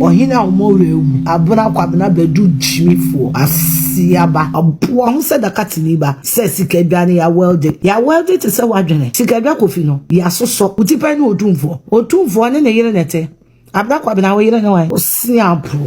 Ohina omorewu abuna kwabena bedu jimifo asiaba aboa hu se da katiniba se Sika Dwa ne ya welded to se wadwene Sika Dwa Kofi no ya soso utipa ni Otumfuo ne yire nete abuna kwabena wo yire ne wan osiapo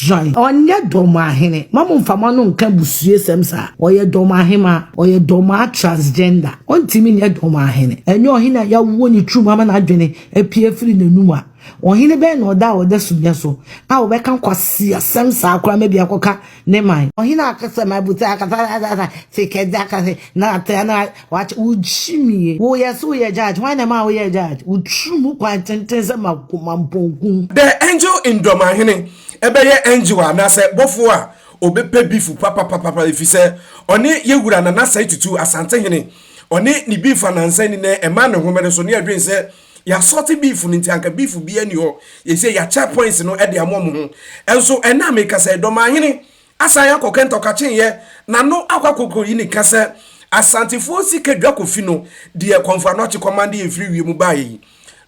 join onye Dormaahene mamu mfama no nka busue semsa oye Dormaahema oye Dorma transgender ontimi ne Dormaahene enye ohina ya wo ni true mama na adwene epie free nanuma ohine be no da o da sumya so a wo be kan kwasi asem sa akora me bia koka ne man ohine akasa ma buta akata Sika Dwa akase na atana watch uchimie wo yeso ye judge why na ma wo ye judge uchumu kwa tenteze makumamponku the angel in Dormaahene ebe ye angel na se bofo a obepe bifu papa if say oni yewura na sai tutu Asante hene oni ni bifu anansa ni na ema ne homere so ne adwen se ya sorti beef ni ntianka beef bi ani ho ye say ya check points no e de amom ho enso ena me ka say Dormaahene asa ya kokento ka chen ye na no akwakoko yi ni ka say asantifo Sika Dwa Kofi no de konfa no che command ye free wi mu bayi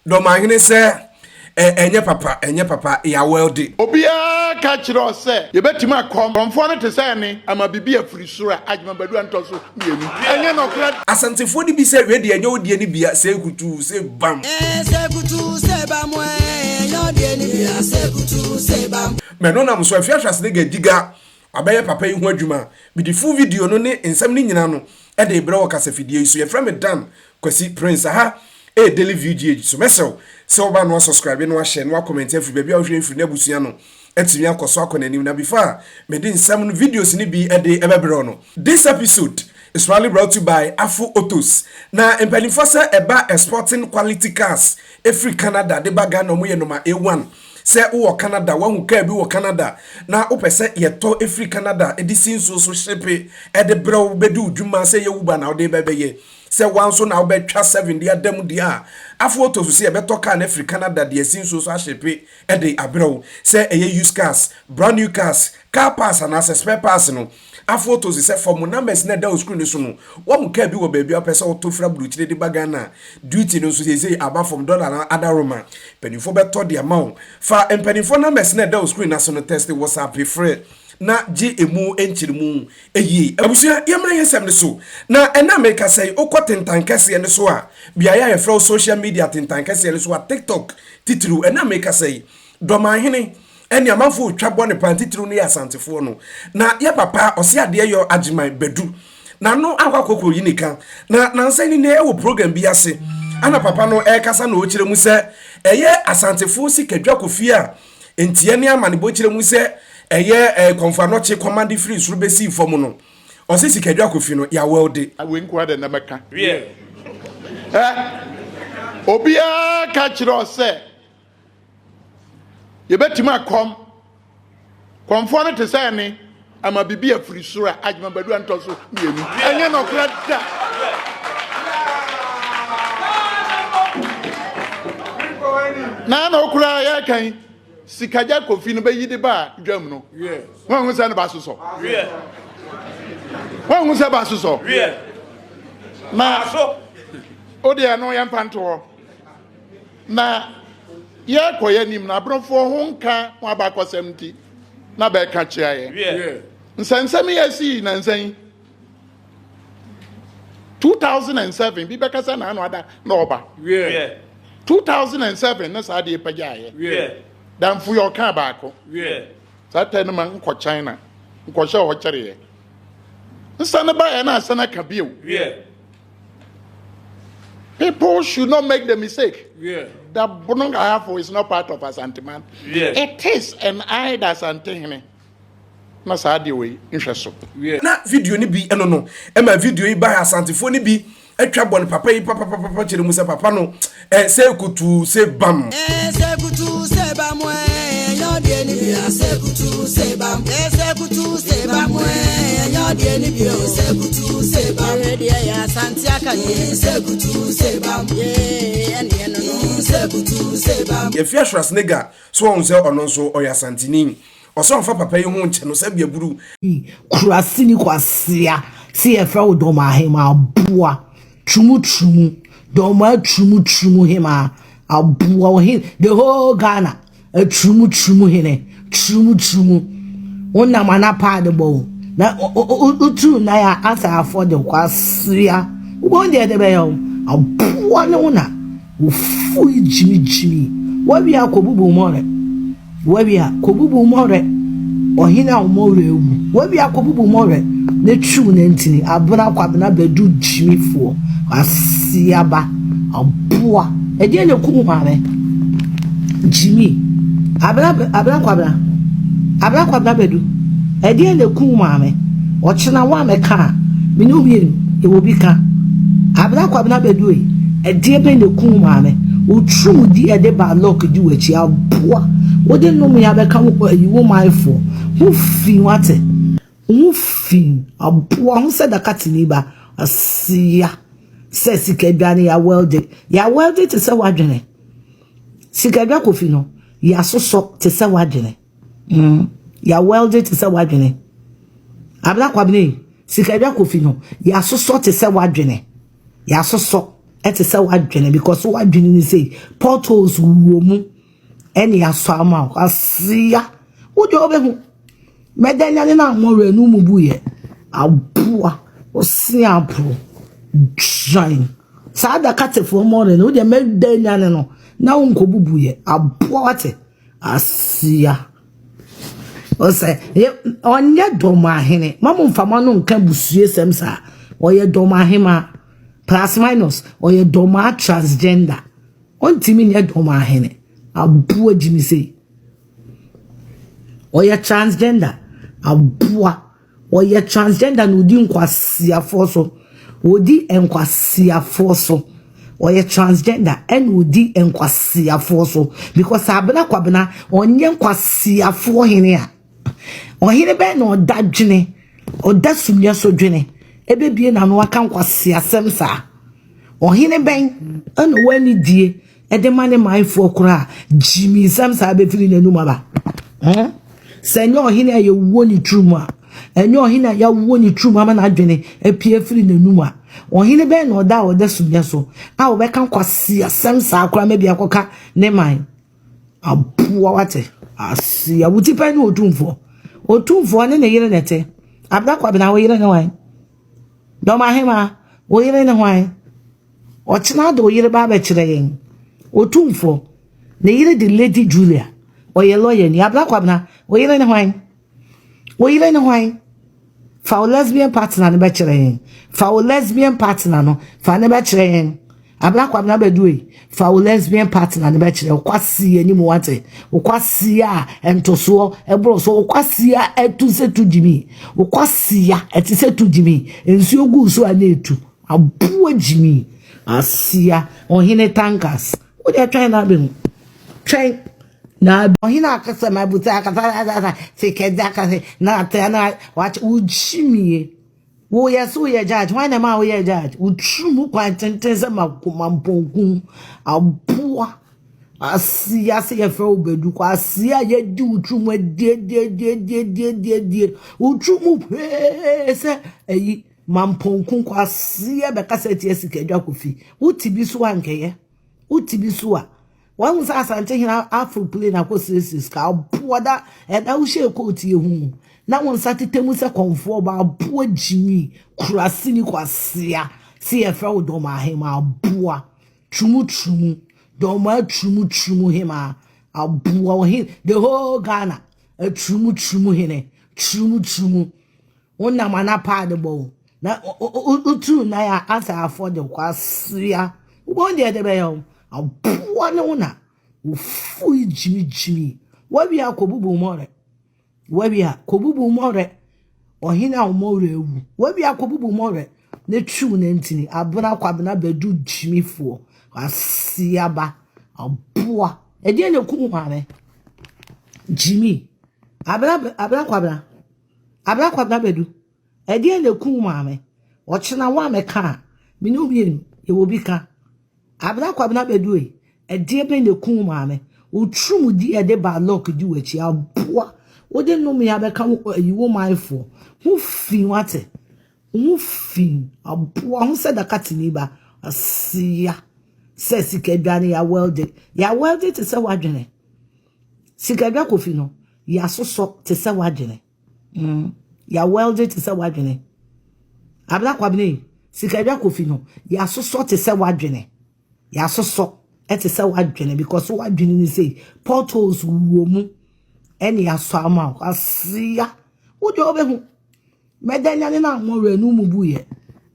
Dormaahene say enye papa ya wealthy obia ka kiro se ye betima komfo no te se ne ama bibia free sura ajima badu antoso mienu enye no kra asantifo di bi se we de enye odie ni bia se kutu se bam se kutu se bam enye odie ni bia se kutu se bam me no na so Afia Schwar ne giga abaye papa yi ho adwuma bi di full video no ne ensam ni nyina no e de bre wo kasa fidie so ye frame Dan Kwasi Prince ha daily video so mesel so ba no subscribe no share no comment every baby a hwe free na busua no etimi akoso akonanim na before me din some videos ni bi e de ebebro no. This episode is really brought to you by Afia Autos na empanifo se eba exporting quality cars every Canada de baga no mo ye number A1 se wo Canada wahu ka bi wo Canada na opese ye to every Canada edisin so shipe e de bro bedu dwuma se ye wuba na de bebeye se wanso na obetwa 7 dia dem dia Afia Autos se beto car na every Canada de sin so shipe e de abro se eye used cars brand new cars car parts and as spare parts no Afia Autos se for numbers na da screen so no wo mu ka bi wo baby opese otofra bluchire de bagana duty no so say above from dollar na other Roma penifo beto de amount fa empenifo numbers na da screen na so no test WhatsApp free na ji emu enchirimu eyi abusua yemra yesem ne so na ena America say okotentan kase ne so a bia ya frɛ social media tentan kase ne so a TikTok titru ena America say Dormaahene eni amanfo twabɔ ne pan titru ne asantifo no na ya papa ɔse ade yo agiman bedu na no akwakoko yi nika na nansa ni ne e wo program bi ase ana papa no e kasa na o kyerɛ mu sɛ eye asantifo Sika Dwa Kofi a entie ne ama ne bo kyerɛ mu sɛ eye konfanoche command free suru besi form no o se Sika Dwa Kofi no ya wealthy awe nko ade na meka obia ka kiro se ye betima komfo no te se ne ama bibia free sura ajima badu antoso mienu enye no kra da na okura ya kan Sika Dwa Kofi no be yidi ba dwam no won hu se ne ba so won hu se ba so na so odi ano ya mpanto na ye koye nim na brofo ho nka wa ba kosemti na be ka chia ye nsensem ye si na nsen 2007 bi be kasa na anu ada na oba 2007 na sa de pagya ye dan fu yo ka baako sa tanu man nko China nko hye ho kyere ye nsa na ba ye na asana ka biu people should not make the mistake that bononga half is not part of Asante man it is an eye that Asante hene na sa de we nhwe so na video ni bi eno no e ma video yi ba asantifo ni bi atwa bon papa yi papa kyerɛ mu sɛ papa no se kutu se bam se kutu se bam enye odie ni bia se kutu se bam se kutu se bam enye odie ni bia se kutu se bam dia ya Asante aka se kutu se bam ene no se kutu se bam Afia Schwar nega so on se ono so oya Asantini oso mfa papa yi ho nche no se bia buru kurasi ni kwasia si e fra Dormaahene aboa chumu Dorma chumu hima abuwa hin the whole Ghana a trumu hene trumu wonna mana pa de bo na utu na ya asa afford the kwasia wo de be yo aboa ne wona wo fu jimi wa bi akobubu more wa bi akobubu more ohina o more ewu wa bi akobubu more ne tru ne ntini abuna kwabena bedu jimi fo kwasia ba aboa e de ne ku mare jimi abra kwabena bedu e de ne ku mare o chena wa meka me no bi e wo bi ka abra kwabena bedu e de be ne ku mare o tru di e de ba lock di wachi aboa wo de no me ya be ka wo yi wo mai fo wo fi wate wo fi aboa ho se da katini ba asia se Sika Dwa ne ya welde te se wadwene Sika Dwa Kofi no ya soso te se wadwene ya welde te se wadwene abla kwabne Sika Dwa Kofi no ya soso te se wadwene ya soso te se wadwene because wadwene ni say portals wo mu eni aso ama asia wo de obehu medanya ne na mo renu mu buye aboa osia pro join sada katefo mo ne wo de medanya ne no na wonko bubuye aboa wate asia o say onye Dormaahene mamu mfama no nka busue semsa oye Dormaahema plus minus oye Dorma transgender ontimi ne Dormaahene aboa jimi sei oye transgender aboa oye transgender no di nkwasia foso odi enkwasia foso oye transgender en odi enkwasia foso because abena kwabena onye nkwasia fo hene a ohene be na odadwene odasumya so dwene ebebie na no aka nkwasia semsa ohene ben en wani die ede mane maifo kura jimi semsa be firi nanum aba senyo ohene aye woni truma enyo ohene ya woni truma ma na adwene epie firi nanum a ohene ben na oda sumya so a wo be kan kwasia semsa akura mebia koka ne man aboa wate asia wutipa ni Otumfuo ne yire nete abda kwabena wo yire ne wan Dormaahene wo yire ne wan o chena do yire ba be kire yen Otumfuo ne yire de Lady Julia o ye lawyer ni abda kwabena wo yire ne wan fa lesbian partner ne be kire yen fa lesbian partner no fa ne be kire yen abla kwabena be duwe fa lesbian partner ne be kire kwasi ani mu wate kwasi a entoso ebro so kwasi a etuse tudimi kwasi a etise tudimi ensu ogu so anetu aboa jimi asia ohine tankas wo de try na be try na ohine akasa mabuta akasa Sika Dwa akasa na tena watch ujimi wo yeso ye judge why na ma wo ye judge utrumu kwantenteze makumamponku aboa asia se ye fro bedu kwa asia ye di utrumu die utrumu se eyi mamponku kwa asia be kaseti Sika Dwa Kofi utibi so ankeye utibi so a wan sa Ashanti hina afro play na ko sesis ka aboa da e da wo she ko tie hu na won satitemu se konfo ba aboa jimi kurasini kwasia si e fra Dormaahene aboa trumu Dorma trumu hema aboa he the whole Ghana a trumu hene trumu wonna mana pa de bo na utu na ya asa afford the kwasia wo de be yo aboa ne wona wo fu jimi wa bi akobubu more wabia kobubu more ohina omore ewu wabia kobubu more ne tru ne ntini abuna kwabena bedu jimifo asiaba aboa ede ne ku mare jimi abra kwabena bedu ede ne ku mare o chena wa meka me no bi e wo bi ka abra kwabena bedu ede be ne ku mare o tru di ede ba lock di wachi aboa wo de no me ya be ka yi wo maifo wo fi wate wo fi aboa ho se da katini ba asia se Sika Dwa ne ya welde te se wadwene Sika Dwa Kofi no ya soso te se wadwene ya welded te se wadwene abla kwabne Sika Dwa Kofi no ya soso te se wadwene ya soso te se wadwene because wadwene ni say portals wo mu ene ya so ama asia wo de obehu medanya ne na mo renu mu buye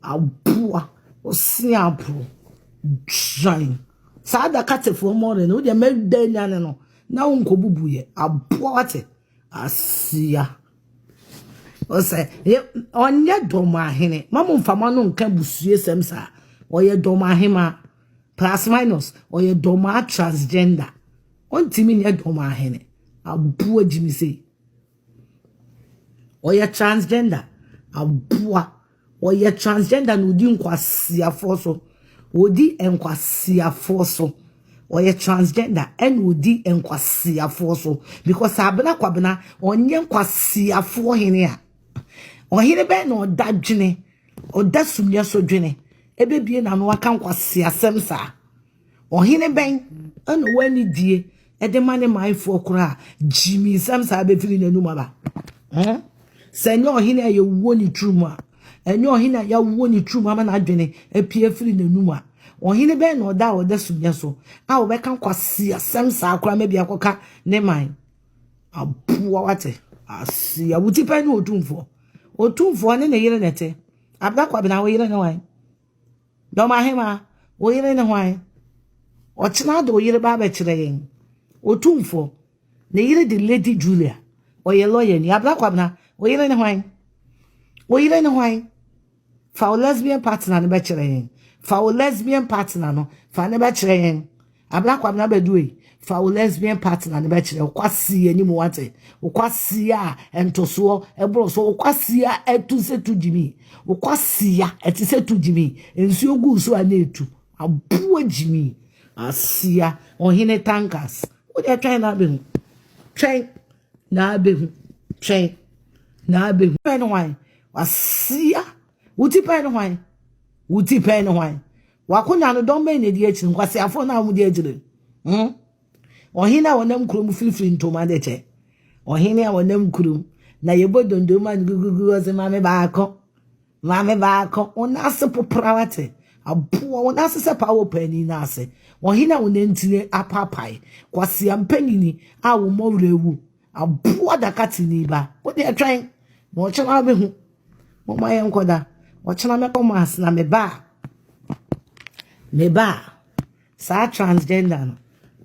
abua osia abro join sada katefo mo re no de medanya ne no na unko bubuye abua wate asia ose onye Dormaahene mamu mfama no nka busue semsa oye Dormaahema plus minus oye Dorma transgender ontimi ne Dormaahene abua jimi sei oye transgender abua oye transgender no di nkwasia foso odi nkwasia foso oye transgender and odi nkwasia foso because abena kwabena onye nkwasia fo hene a ohine be na odadwene odasumya so dwene ebebie na no aka nkwasia semsa ohine ben eno wani die ede mane maifo kura jimi semsa be firi nanu maba senyo ohine ye woni truma enyo ohine ya woni truma ma na adwene epie firi nanu ma ohine be na odasumya so a obeka nkwasia semsa kura mebi akoka ne man abuwa wate asia wutipa ni Otumfuo ne yire nete abda kwa bina we yire ne wan Dormaahema we yire ne wan ochina do yire ba ba kire yen Otumfuo ne yire di Lady Julia oye lawyer ni abda kwa bina we yire ne wan fa lesbian partner ne ba kire yen fa lesbian partner no fa ne ba kire yen abda kwa bina beduwe fa lesbian partner ne ba kire kwasi ani mu wate ukwasi a entoso ebro so ukwasi a etuse tujimi ukwasi a etise tujimi ensuo gu so anetu abuo jimi asia ohine tankers wo de twen na behu twen na behu pen wan asia wuti pen wan wakonya no don be ne di echi nkwasi afo na amu di ejire ohina wonam krom filfil ntoma de che ohine wonam krom na yebodondo man gugugu ose mame baako ona se poprawate abuo ona se pawo pani na ase ohina wonantine apapai kwase ampanini a wo mowrewu abuo dakati ni ba wo de twan mo chana behu mo maye nkoda wo chana me komas na me ba sa transgender no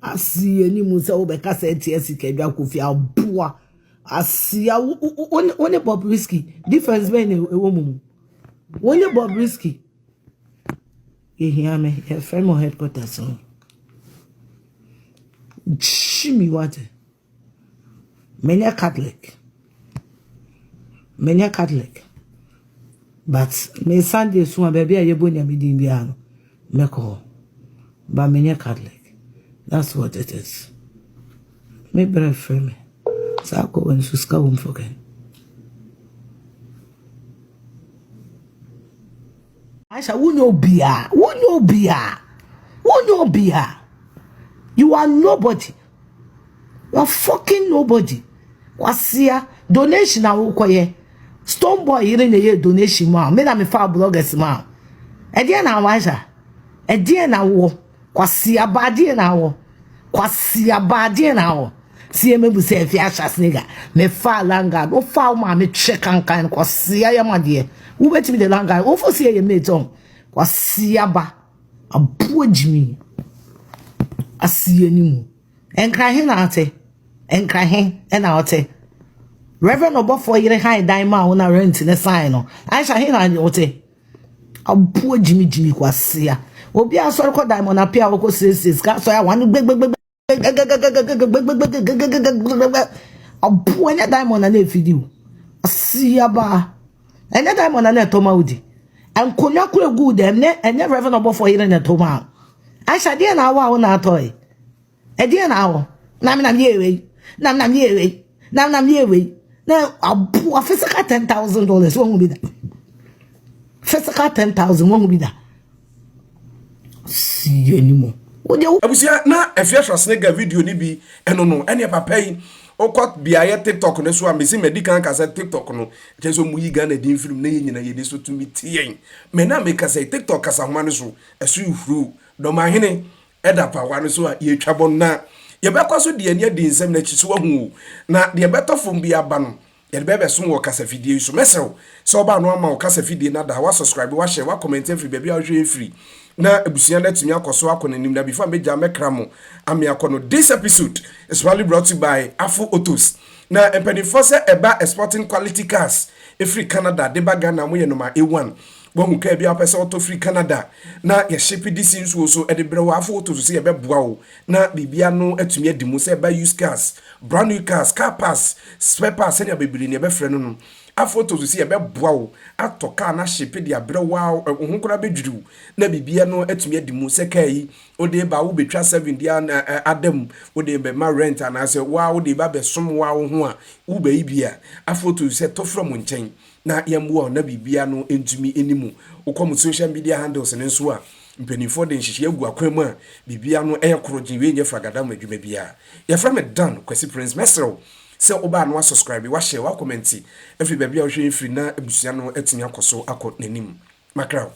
asia ni musa obeka sa tie Sika Dwa Kofi abua asia one Bob Risky difference be ewo mumu one Bob Risky ehia me e frame headquarters on chimi what many Catholic but me Sunday so baby ayebonya me din bia no meko but many Catholic. That's what it is. Maybe I frame me. So I go and suska won't forget. I shall won't be. You are nobody. You are fucking nobody. Wasia donation na ukoye. Stone boy here na ye donation ma. Me na me fa bloggers ma. Edie na waisha. Edie na wo. Kwasi abadie na wo sie mebu se Afia Schwar me fa langa o fa ma me check kan kwasi ayamade wo betimi de langa wo fo sie ye meton kwasi aba abuojimi asie nimu enkra he na ate na ate Reverend Obofo yire high dan ma wo na rent ne sign no aisha he na ote abuojimi kwasi a obi asori ko diamond apia wo ko seses ka so ya wan gbegbe abu enya diamond na efidi asia ba enya diamond na toma udi ankonya kure good enya Reverend Obofo here na toma aisha dia na wa na toy e dia na wo nam yewe na abu physical $10,000 won bi da physical $10,000 won bi da si anymore abusia na Afia Schwar video ni bi eno no ene papa yi okot biaye TikTok ne so amesi medical kasa TikTok no jeso mu yi Ghana din film na yenyina ye so to mitien me na me kasa TikTok kasa homa ne so esu uhuru Dormaahene eda pa wa ne so a ye twabon na ye bekoso de ania din nsem na chiso ahu na de betofom bi aba no ye bebe so wo kasa fidie so mesew so ba no ama wo kasa fidie na da wa subscribe wa share wa comment free baby a hwe free na ebusia na tumi akoso akonanim na before me ja mekra mo ami akono. This episode is probably brought to you by Afo Autos. Na empenifo se eba exporting quality cars free Canada de baga na mo ye number A1 bohu ka bia pese auto free Canada na ye ship this nso so e de bre wa Afo Autos se ye beboa wo na bibia no atumi adimu se eba used cars, brand new cars, car pass, spare parts any abibiri ne be frɛ no Afo Autos se ye beboa wo atoka na ship de abre wa ho kora bedwuru na bibia no atumi adimu se kai o de ba wo betwa 7 dia adam wo de be ma rent ana se wa wo de ba be som wa wo ho a wo ba ibia Afo Autos se to from nchen na yamwo na bibia no entumi enimu ukom social media handles ne nso a mpenifo de nhihye agu akwam a bibia no ekoroje we nye fragadam adwuma bia ya from Dan Kwesi Prince Mesro se oba no subscribe wa share wa comment every bibia wo hwe free na abusua no atumi akoso akọ nanim makra